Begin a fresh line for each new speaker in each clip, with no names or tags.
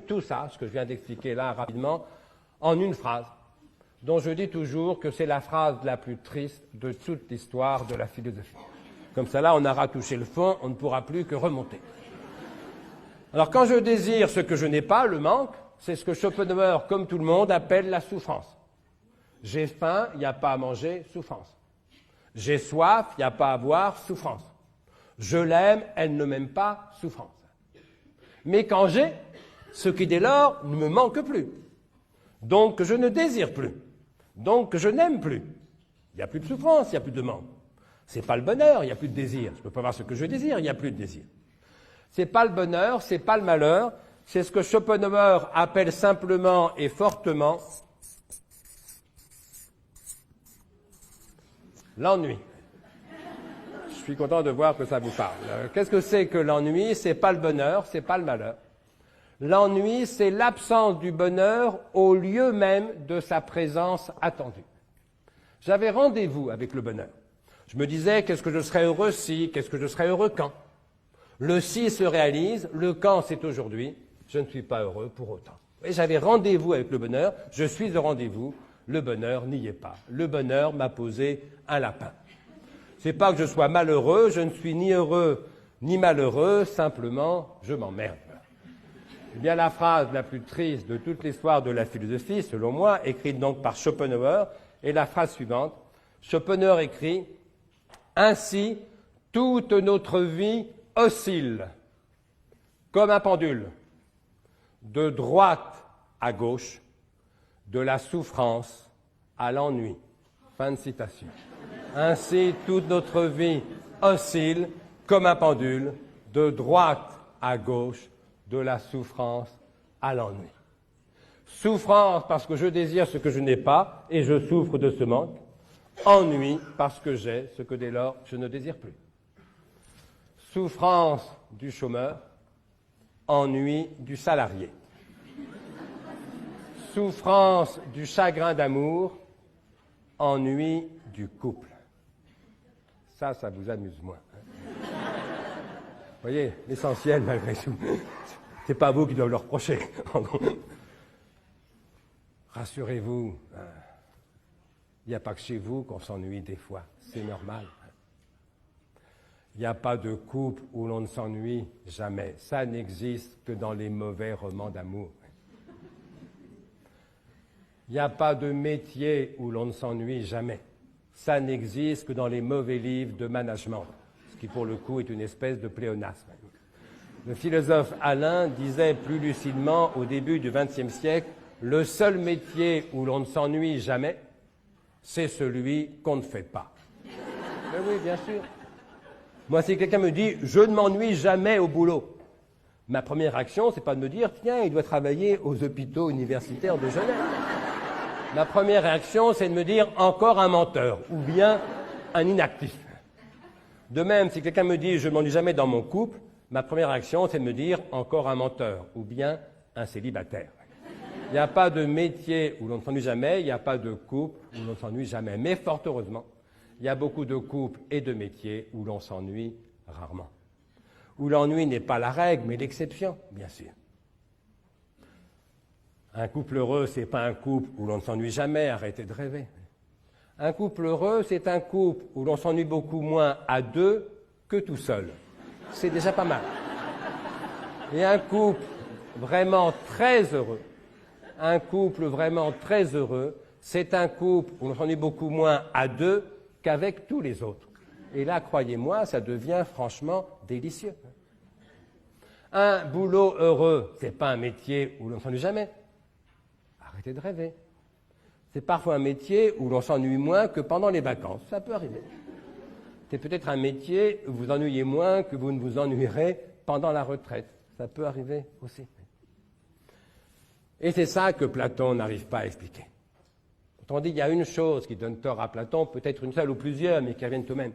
tout ça, ce que je viens d'expliquer là rapidement, en une phrase, dont je dis toujours que c'est la phrase la plus triste de toute l'histoire de la philosophie. Comme ça, là, on aura touché le fond, on ne pourra plus que remonter. Alors, quand je désire ce que je n'ai pas, le manque, c'est ce que Schopenhauer, comme tout le monde, appelle la souffrance. J'ai faim, il n'y a pas à manger, souffrance. J'ai soif, il n'y a pas à boire, souffrance. Je l'aime, elle ne m'aime pas, souffrance. Mais quand j'ai, ce qui dès lors ne me manque plus. Donc je ne désire plus. Donc je n'aime plus. Il n'y a plus de souffrance, il n'y a plus de manque. C'est pas le bonheur, il n'y a plus de désir. Je ne peux pas avoir ce que je désire, il n'y a plus de désir. C'est pas le bonheur, c'est pas le malheur, c'est ce que Schopenhauer appelle simplement et fortement l'ennui. Je suis content de voir que ça vous parle. Qu'est-ce que c'est que l'ennui? C'est pas le bonheur, c'est pas le malheur. L'ennui, c'est l'absence du bonheur au lieu même de sa présence attendue. J'avais rendez-vous avec le bonheur. Je me disais, qu'est-ce que je serais heureux si, qu'est-ce que je serais heureux quand? Le si se réalise, le quand c'est aujourd'hui, je ne suis pas heureux pour autant. Et j'avais rendez-vous avec le bonheur, je suis au rendez-vous, le bonheur n'y est pas. Le bonheur m'a posé un lapin. C'est pas que je sois malheureux, je ne suis ni heureux ni malheureux, simplement je m'emmerde. Eh bien, la phrase la plus triste de toute l'histoire de la philosophie, selon moi, écrite donc par Schopenhauer, est la phrase suivante. Schopenhauer écrit « Ainsi, toute notre vie oscille, comme un pendule, de droite à gauche, de la souffrance à l'ennui. » Fin de citation. Ainsi, toute notre vie oscille, comme un pendule, de droite à gauche, de la souffrance à l'ennui. Souffrance parce que je désire ce que je n'ai pas et je souffre de ce manque. Ennui parce que j'ai ce que dès lors je ne désire plus. Souffrance du chômeur, ennui du salarié. Souffrance du chagrin d'amour, ennui du couple. Ça vous amuse moins. Vous voyez, l'essentiel, malgré tout, c'est pas vous qui doivent le reprocher. Rassurez-vous, il n'y a pas que chez vous qu'on s'ennuie des fois, c'est normal. Il n'y a pas de couple où l'on ne s'ennuie jamais. Ça n'existe que dans les mauvais romans d'amour. Il n'y a pas de métier où l'on ne s'ennuie jamais. Ça n'existe que dans les mauvais livres de management, ce qui pour le coup est une espèce de pléonasme. Le philosophe Alain disait plus lucidement au début du XXe siècle, le seul métier où l'on ne s'ennuie jamais, c'est celui qu'on ne fait pas. Mais oui, bien sûr. Moi, si quelqu'un me dit, je ne m'ennuie jamais au boulot, ma première action, c'est pas de me dire, tiens, il doit travailler aux hôpitaux universitaires de Genève. Ma première réaction, c'est de me dire, encore un menteur, ou bien un inactif. De même, si quelqu'un me dit, je ne m'ennuie jamais dans mon couple, ma première réaction, c'est de me dire, encore un menteur, ou bien un célibataire. Il n'y a pas de métier où l'on ne s'ennuie jamais, il n'y a pas de couple où l'on ne s'ennuie jamais. Mais fort heureusement, il y a beaucoup de couples et de métiers où l'on s'ennuie rarement. Où l'ennui n'est pas la règle, mais l'exception, bien sûr. Un couple heureux, ce n'est pas un couple où l'on ne s'ennuie jamais, arrêtez de rêver. Un couple heureux, c'est un couple où l'on s'ennuie beaucoup moins à deux que tout seul. C'est déjà pas mal. Et un couple vraiment très heureux, c'est un couple où l'on s'ennuie beaucoup moins à deux qu'avec tous les autres. Et là, croyez-moi, ça devient franchement délicieux. Un boulot heureux, ce n'est pas un métier où l'on ne s'ennuie jamais. Arrêtez de rêver. C'est parfois un métier où l'on s'ennuie moins que pendant les vacances. Ça peut arriver. C'est peut-être un métier où vous ennuyez moins que vous ne vous ennuierez pendant la retraite. Ça peut arriver aussi. Et c'est ça que Platon n'arrive pas à expliquer. Autrement dit, il y a une chose qui donne tort à Platon, peut-être une seule ou plusieurs, mais qui reviennent tout de même.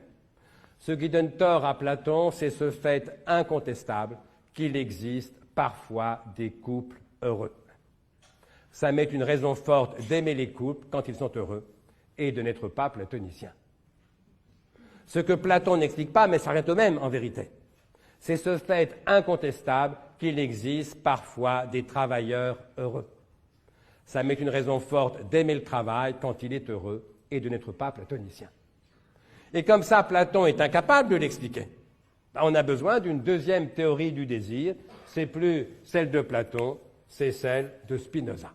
Ce qui donne tort à Platon, c'est ce fait incontestable qu'il existe parfois des couples heureux. Ça met une raison forte d'aimer les couples quand ils sont heureux et de n'être pas platonicien. Ce que Platon n'explique pas, mais ça revient au même en vérité, c'est ce fait incontestable qu'il existe parfois des travailleurs heureux. Ça met une raison forte d'aimer le travail quand il est heureux et de n'être pas platonicien. Et comme ça, Platon est incapable de l'expliquer. On a besoin d'une deuxième théorie du désir. C'est plus celle de Platon, c'est celle de Spinoza.